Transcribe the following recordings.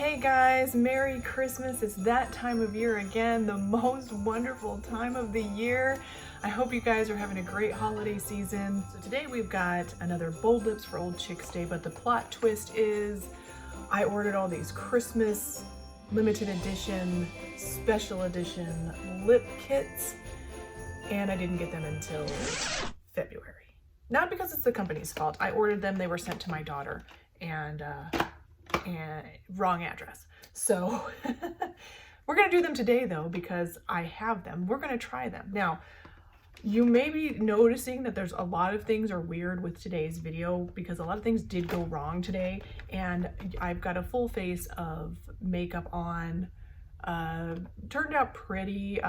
Hey guys, Merry Christmas. It's that time of year again, the most wonderful time of the year. I hope you guys are having a great holiday season. So today we've got another Bold Lips for Old Chicks Day, but the plot twist is I ordered all these Christmas limited edition, special edition lip kits, and I didn't get them until February. Not because it's the company's fault. I ordered them, they were sent to my daughter, and wrong address. So we're gonna do them today though, because I have them. We're gonna try them. Now, you may be noticing that there's a lot of things are weird with today's video because a lot of things did go wrong today, and I've got a full face of makeup on. Turned out pretty.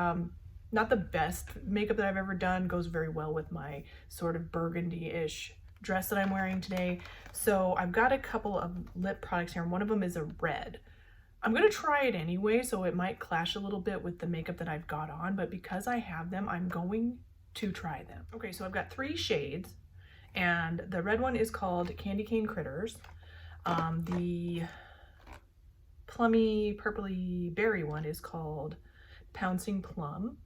Not the best makeup that I've ever done. Goes very well with my sort of burgundy-ish dress that I'm wearing today. So I've got a couple of lip products here, and one of them is a red. I'm gonna try it anyway, so it might clash a little bit with the makeup that I've got on, but because I have them, I'm going to try them. Okay, so I've got 3 shades, and the red one is called Candy Cane Critters. The plummy, purpley berry one is called Pouncing Plum,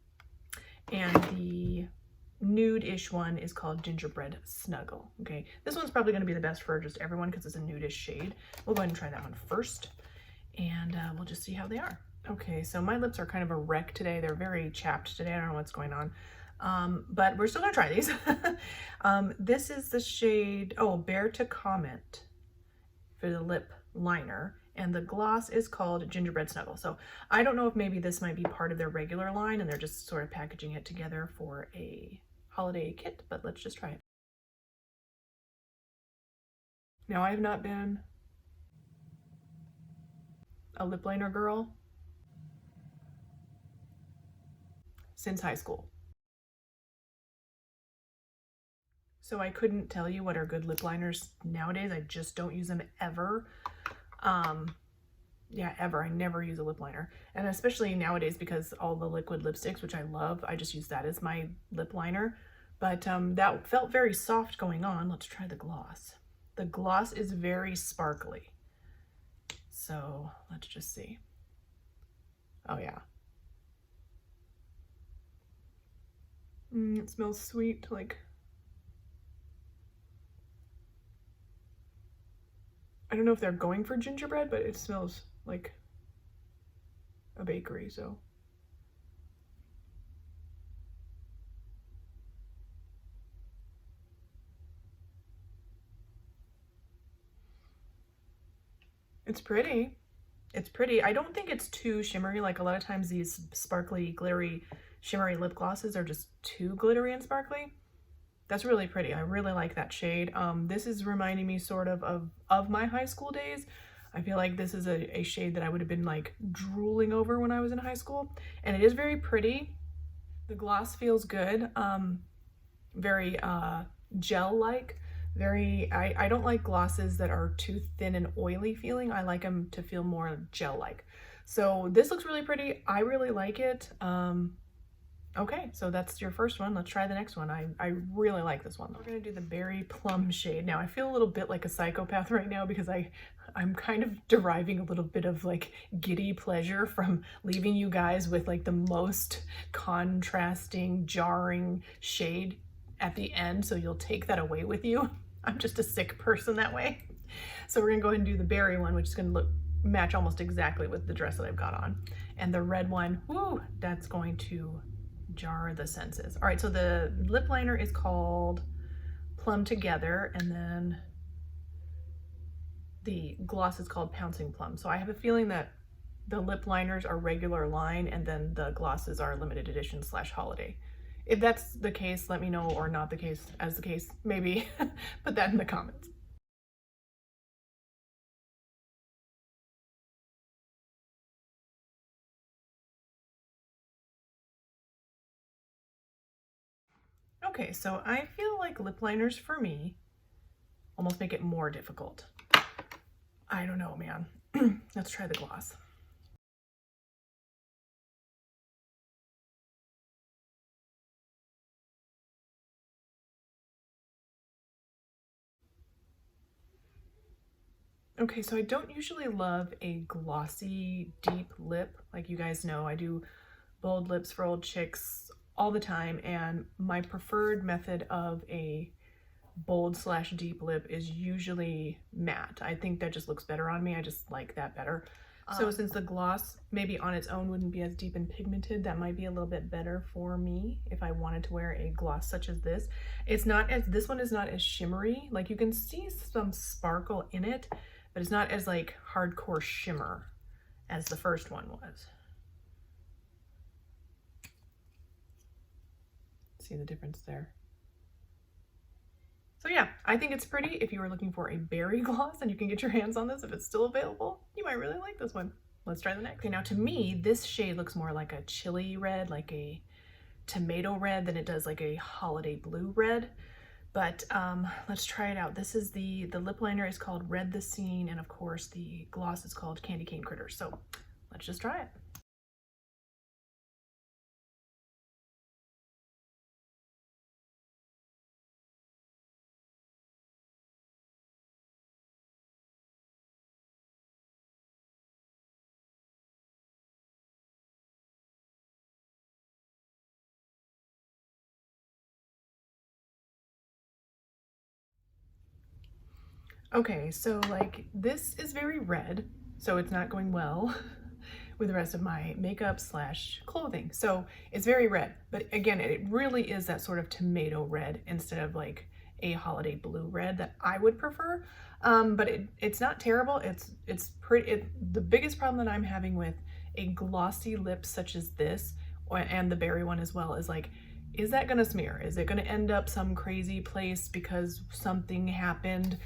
and the nude-ish one is called Gingerbread Snuggle. Okay, this one's probably going to be the best for just everyone because it's a nude-ish shade. We'll go ahead and try that one first, and we'll just see how they are. Okay, so my lips are kind of a wreck today. They're very chapped today. I don't know what's going on, but we're still gonna try these. This is the shade, Bear to Comment for the lip liner, and the gloss is called Gingerbread Snuggle. So I don't know if maybe this might be part of their regular line and they're just sort of packaging it together for a holiday kit, but let's just try it. Now, I have not been a lip liner girl since high school. So I couldn't tell you what are good lip liners nowadays. I just don't use them ever. Yeah, ever. I never use a lip liner. And especially nowadays because all the liquid lipsticks, which I love, I just use that as my lip liner. But that felt very soft going on. Let's try the gloss. The gloss is very sparkly. So let's just see. Oh yeah. It smells sweet, like, I don't know if they're going for gingerbread, but it smells like a bakery, so. It's pretty. It's pretty. I don't think it's too shimmery. Like a lot of times these sparkly, glittery, shimmery lip glosses are just too glittery and sparkly. That's really pretty. I really like that shade. This is reminding me sort of my high school days. I feel like this is a shade that I would have been like drooling over when I was in high school. And it is very pretty. The gloss feels good. Very gel-like. I don't like glosses that are too thin and oily feeling. I like them to feel more gel-like. So this looks really pretty. I really like it. Okay, so that's your first one. Let's try the next one. I really like this one. We're gonna do the Berry Plum shade. Now I feel a little bit like a psychopath right now because I'm kind of deriving a little bit of like giddy pleasure from leaving you guys with like the most contrasting, jarring shade at the end, so you'll take that away with you. I'm just a sick person that way. So we're gonna go ahead and do the berry one, which is gonna match almost exactly with the dress that I've got on. And the red one, whoo, that's going to jar the senses. All right, so the lip liner is called Plum Together, and then the gloss is called Pouncing Plum. So I have a feeling that the lip liners are regular line and then the glosses are limited edition / holiday. If that's the case, let me know, or not the case, as the case, maybe put that in the comments. Okay, so I feel like lip liners for me almost make it more difficult. I don't know, man. Let's try the gloss. Okay, so I don't usually love a glossy, deep lip. Like you guys know, I do bold lips for old chicks all the time, and my preferred method of a bold slash deep lip is usually matte. I think that just looks better on me. I just like that better. So since the gloss maybe on its own wouldn't be as deep and pigmented, that might be a little bit better for me if I wanted to wear a gloss such as this. This one is not as shimmery. Like you can see some sparkle in it, but it's not as like hardcore shimmer as the first one was. See the difference there? So yeah, I think it's pretty. If you are looking for a berry gloss and you can get your hands on this, if it's still available, you might really like this one. Let's try the next. Okay, now to me, this shade looks more like a chili red, like a tomato red than it does like a holiday blue red. But let's try it out. This is the lip liner is called Red the Scene, and of course the gloss is called Candy Cane Critters. So let's just try it. Okay, so like this is very red, so it's not going well with the rest of my makeup slash clothing. So it's very red, but again, it really is that sort of tomato red instead of like a holiday blue red that I would prefer. But it's not terrible. It's pretty. The biggest problem that I'm having with a glossy lip such as this, and the berry one as well, is like, is that gonna smear? Is it gonna end up some crazy place because something happened?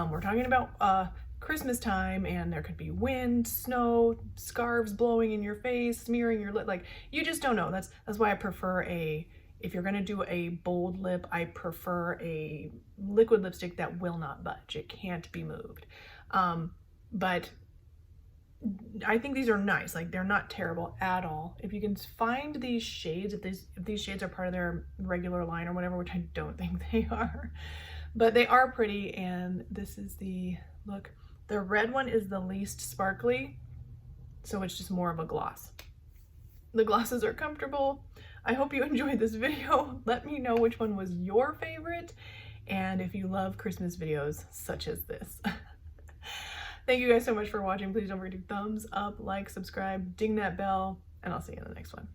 We're talking about Christmas time, and there could be wind, snow, scarves blowing in your face, smearing your lip. Like, you just don't know. That's why I prefer if you're gonna do a bold lip, I prefer a liquid lipstick that will not budge. It can't be moved. But I think these are nice. Like, they're not terrible at all. If you can find these shades, if these shades are part of their regular line or whatever, which I don't think they are, but they are pretty. And this is the look. The red one is the least sparkly, so it's just more of a gloss. The glosses are comfortable. I hope you enjoyed this video. Let me know which one was your favorite, and if you love Christmas videos such as this. Thank you guys so much for watching. Please don't forget to thumbs up, like, subscribe, ding that bell, and I'll see you in the next one.